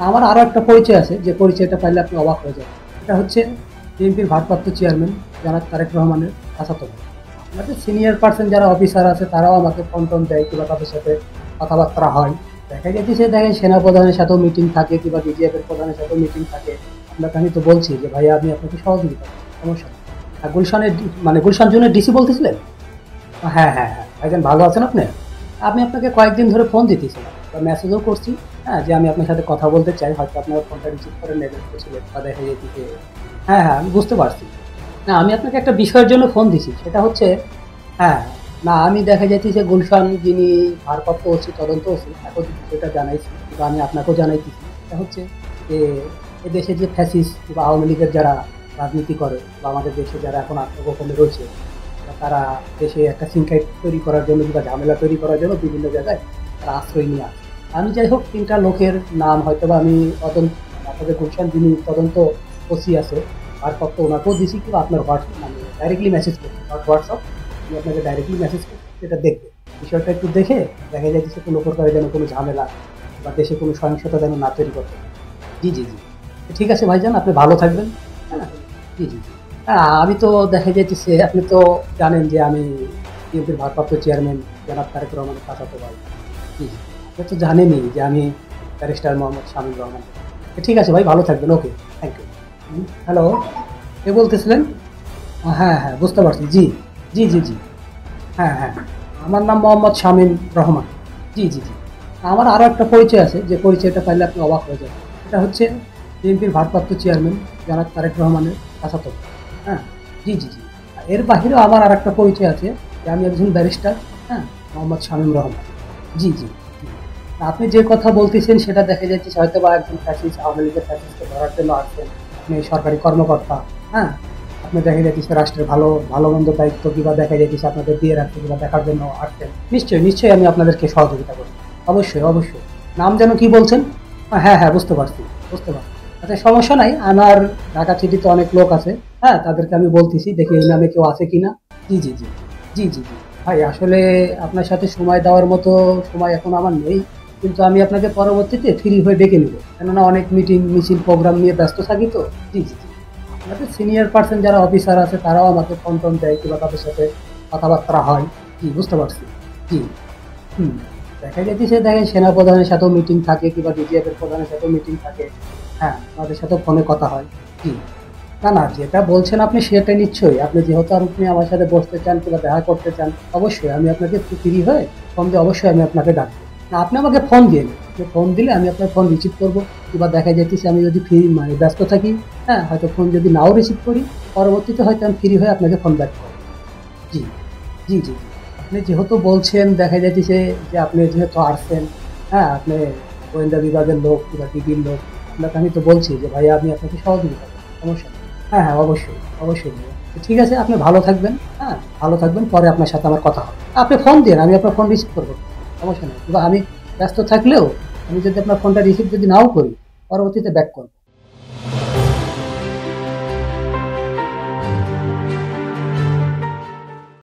আমার আরো একটা পরিচয় আছে, যে পরিচয়টা পাইলে আপনি অবাক হয়ে যাবেন। এটা হচ্ছে বিএনপির ভারপ্রাপ্ত চেয়ারম্যান জনাব তারেক রহমানের চাচাতো ভাই। আমাদের সিনিয়র পার্সন যারা অফিসার আছে তারাও আমাকে ফোন টোন দেয়, কিংবা তাদের সাথে কথাবার্তা হয়। দেখা যাচ্ছে দেখেন সেনাপ্রধানের সাথেও মিটিং থাকে, কিংবা ডিজিএফ এর প্রধানের সাথেও মিটিং থাকে। আপনাকে আমি তো বলছি যে ভাইয়া আমি আপনাকে সহযোগিতা করবো, সমস্যা নেই। আর গুলশানের মানে গুলশান জোনের ডিসি বলতেছিলেন? হ্যাঁ হ্যাঁ হ্যাঁ, ভাইজান ভালো আছেন আপনি? আমি আপনাকে কয়েকদিন ধরে ফোন দিতেছিলাম বা মেসেজও করছি। হ্যাঁ, যে আমি আপনার সাথে কথা বলতে চাই, হয়তো আপনার ফোনটা রিসিভ করে নেবেন ছিলেন বা দেখা যায় যে হ্যাঁ হ্যাঁ, আমি বুঝতে পারছি। না, আমি আপনাকে একটা বিষয়ের জন্য ফোন দিছি, সেটা হচ্ছে হ্যাঁ, না আমি দেখা যাচ্ছে যে গুলশান যিনি ভারপ্রাপ্ত ওসি, তদন্ত ওসি, এখন বিষয়টা জানাইছি বা আমি আপনাকেও জানাইতেছি। এটা হচ্ছে যে এদেশে যে ফ্যাসিস্ট বা আওয়ামী লীগের যারা রাজনীতি করে বা আমাদের দেশে যারা এখন আত্মগোপনে রয়েছে, তারা দেশে একটা সিনক্রাইট তৈরি করার জন্য কিংবা ঝামেলা তৈরি করার জন্য বিভিন্ন জায়গায় তারা আশ্রয় নিয়ে আসে। আমি যাই হোক, তিনটা লোকের নাম হয়তো বা আমি তদন্ত আপনাদের গুলশান যিনি তদন্ত ওসি আছে ভারপ্রাপ্ত, ওনাকেও দিছি, কিংবা আপনার হোয়াটসঅ্যাপ মানে ডাইরেক্টলি মেসেজ করছি, হোয়াটসঅ্যাপ আমি আপনাকে ডাইরেক্টলি মেসেজ করছি, সেটা দেখবে। বিষয়টা একটু দেখে দেখা যায় যে কোনো প্রকারে যেন কোনো ঝামেলা বা দেশে কোনো সহিংসতা যেন না তৈরি করতে পারে। জি জি জি, ঠিক আছে ভাইজান, আপনি ভালো থাকবেন। হ্যাঁ, জি জি জি। আমি তো দেখা যাইতেছে আপনি তো জানেন যে আমি বিএনপির ভারপ্রাপ্ত চেয়ারম্যান জনাব তারেক রহমানের চাচাতো ভাই। জি জি, আপনি তো জানেনই যে আমি ব্যারিস্টার মোহাম্মদ শামীম রহমান। ঠিক আছে ভাই, ভালো থাকবেন। ওকে, থ্যাংক ইউ। হ্যালো, কে বলতেছিলেন? হ্যাঁ হ্যাঁ, বুঝতে পারছি। জি জি জি জি, হ্যাঁ হ্যাঁ, আমার নাম মোহাম্মদ শামীম রহমান। জি জি জি। আমার আরো একটা পরিচয় আছে, যে পরিচয়টা পাইলে আপনি অবাক হয়ে যাবেন। এটা হচ্ছে বিএনপির ভারপ্রাপ্ত চেয়ারম্যান জনাব তারেক রহমানের চাচাতো ভাই। হ্যাঁ, জি জি জি। এর বাহিরেও আমার আর একটা পরিচয় আছে, যে আমি একজন ব্যারিস্টার। হ্যাঁ, মোহাম্মদ শামীম রহমান। জি জি জি। আপনি যে কথা বলতেছেন সেটা দেখা যাচ্ছে হয়তো বা একজন ফ্যাসিস্ট, আওয়ামী লীগের ফ্যাসিস্টকে ধরার জন্য আসছেন। আপনি সরকারি কর্মকর্তা। হ্যাঁ, আপনি দেখা যাচ্ছে রাষ্ট্রের ভালো ভালো মন্দ দায়িত্ব কিংবা দেখা যাচ্ছে আপনাদের দিয়ে রাখতে কিংবা দেখার জন্য আসছেন। নিশ্চয়ই নিশ্চয়ই আমি আপনাদেরকে সহযোগিতা করব। অবশ্যই অবশ্যই। নাম যেন কি বলছেন? হ্যাঁ হ্যাঁ, বুঝতে পারছি, বুঝতে পারছি। আচ্ছা, সমস্যা নাই, আমার ঢাকা সিটিতে অনেক লোক আছে। হ্যাঁ, তাদেরকে আমি বলতেছি, দেখি এই নামে কেউ আছে কিনা। জি জি জি, জি জি জি। ভাই আসলে আপনার সাথে সময় দেওয়ার মতো সময় এখন আমার নেই, কিন্তু আমি আপনাকে পরবর্তীতে ফ্রি হয়ে ডেকে নেব, কেননা অনেক মিটিং মিছিল প্রোগ্রাম নিয়ে ব্যস্ত থাকি তো। জি জি জি। আমাদের সিনিয়র পার্সন যারা অফিসার আছে তারাও আমাকে ফোন টোন দেয়, কিংবা তাদের সাথে কথাবার্তা হয়। জি, বুঝতে পারছি। জি, হুম। দেখা যাচ্ছে দেখেন সেনাপ্রধানের সাথেও মিটিং থাকে, কিংবা ডিজিএফ এর প্রধানের সাথেও মিটিং থাকে। হ্যাঁ, আমাদের সাথেও ফোনে কথা হয়। জি, না না, যেটা বলছেন আপনি সেটা নিশ্চয়ই, আপনি যেহেতু আপনি আমার সাথে বসতে চান কিংবা দেখা করতে চান, অবশ্যই আমি আপনাকে ফ্রি হয়ে ফোন দিয়ে অবশ্যই আমি আপনাকে ডাকবো। না, আপনি আমাকে ফোন দিন, আপনি ফোন দিলে আমি আপনার ফোন রিসিভ করবো। কিংবা দেখা যাইতেছে আমি যদি ফ্রি মানে ব্যস্ত থাকি, হ্যাঁ, হয়তো ফোন যদি নাও রিসিভ করি, পরবর্তীতে হয়তো আমি ফ্রি হয়ে আপনাকে ফোন ব্যাক করবো। জি জি জি জি। আপনি যেহেতু বলছেন, দেখা যাইতেছে যে আপনি যেহেতু আসছেন, হ্যাঁ, আপনি গোয়েন্দা বিভাগের লোক কিংবা টিভির লোক, আপনাকে আমি তো বলছি যে ভাইয়া আমি আপনাকে সহযোগিতা করবো, সমস্যা নেই। হ্যাঁ হ্যাঁ, অবশ্যই অবশ্যই ভাইয়া। তো ঠিক আছে, আপনি ভালো থাকবেন। হ্যাঁ, ভালো থাকবেন, পরে আপনার সাথে আমার কথা হবে। আপনি ফোন দিন, আমি আপনার ফোন রিসিভ করবো, সমস্যা নেই। কিংবা আমি ব্যস্ত থাকলেও আমি যদি আপনার ফোনটা রিসিভ যদি নাও করি, পরবর্তীতে ব্যাক করবো।